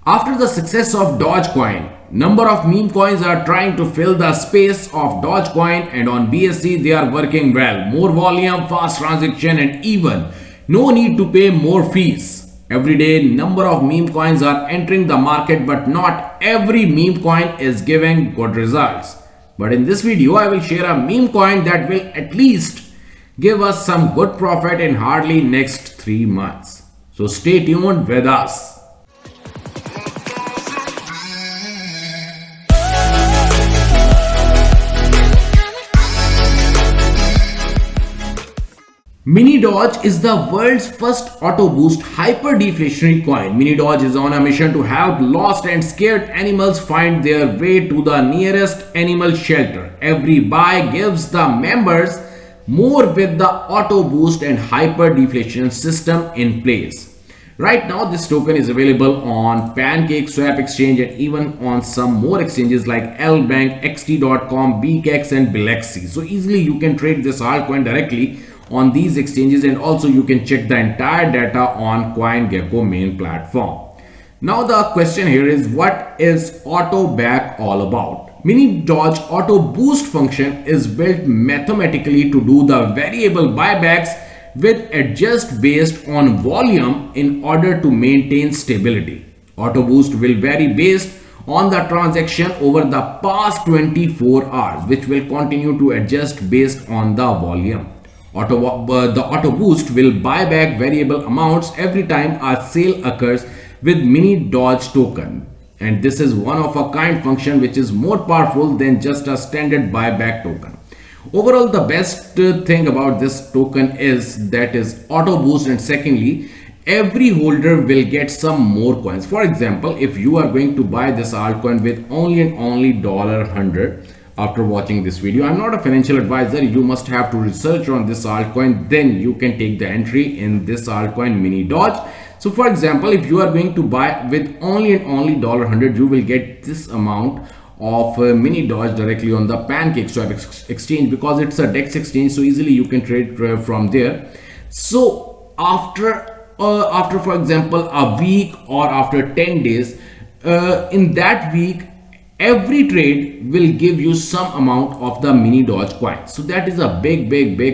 After the success of Dogecoin, number of meme coins are trying to fill the space of Dogecoin, and on BSC they are working well. More volume, fast transaction, and even no need to pay more fees. Every day number of meme coins are entering the market, but not every meme coin is giving good results. But in this video I will share a meme coin that will at least give us some good profit in hardly next 3 months. So stay tuned with us. Mini Doge is the world's first auto boost hyper deflationary coin. Mini Doge is on a mission to help lost and scared animals find their way to the nearest animal shelter. Every buy gives the members more with the auto boost and hyper deflation system in place. Right now this token is available on PancakeSwap exchange and even on some more exchanges like LBank, XT.com, BKEX and Bilexi. So easily you can trade this altcoin directly on these exchanges, and also you can check the entire data on CoinGecko main platform. Now the question here is, what is AutoBack all about? Mini Doge auto boost function is built mathematically to do the variable buybacks with adjust based on volume in order to maintain stability. Auto boost will vary based on the transaction over the past 24 hours, which will continue to adjust based on the volume. The auto boost will buy back variable amounts every time a sale occurs with Mini Doge token, and this is one of a kind function which is more powerful than just a standard buyback token. Overall, the best thing about this token is that is auto boost, and secondly, every holder will get some more coins. For example, if you are going to buy this altcoin with only and only $100 after watching this video, I'm not a financial advisor, you must have to research on this altcoin, then you can take the entry in this altcoin Mini Doge. So for example, if you are going to buy with only and only $100, you will get this amount of Mini Doge directly on the PancakeSwap exchange, because it's a DEX exchange, so easily you can trade from there. So after for example a week or after 10 days, in that week every trade will give you some amount of the Mini Doge coin. So that is a big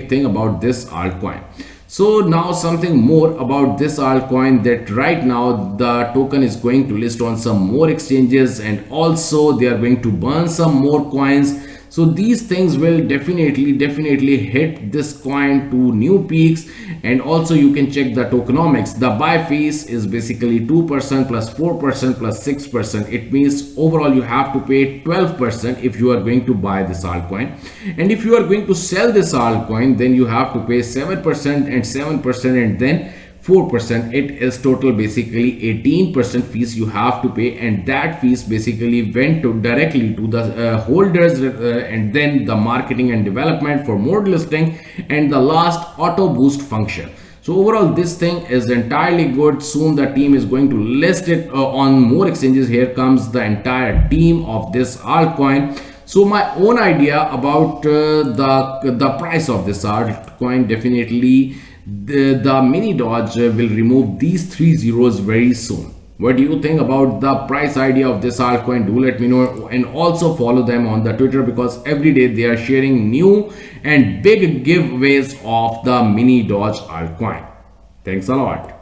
thing about this altcoin. So now something more about this altcoin, that right now the token is going to list on some more exchanges, and also they are going to burn some more coins. So these things will definitely hit this coin to new peaks. And also you can check the tokenomics. The buy fees is basically 2% plus 4% plus 6%. It means overall you have to pay 12% if you are going to buy this altcoin, and if you are going to sell this altcoin, then you have to pay 7% and 7% and then 4%. It is total basically 18% fees you have to pay, and that fees basically went to directly to the holders, and then the marketing and development for more listing, and the last auto boost function. So overall this thing is entirely good. Soon the team is going to list it on more exchanges. Here comes the entire team of this altcoin. So my own idea about the price of this altcoin, definitely the Mini Doge will remove these 3 zeros very soon. What do you think about the price idea of this altcoin? Do let me know, and also follow them on the Twitter, because every day they are sharing new and big giveaways of the Mini Doge altcoin. Thanks a lot.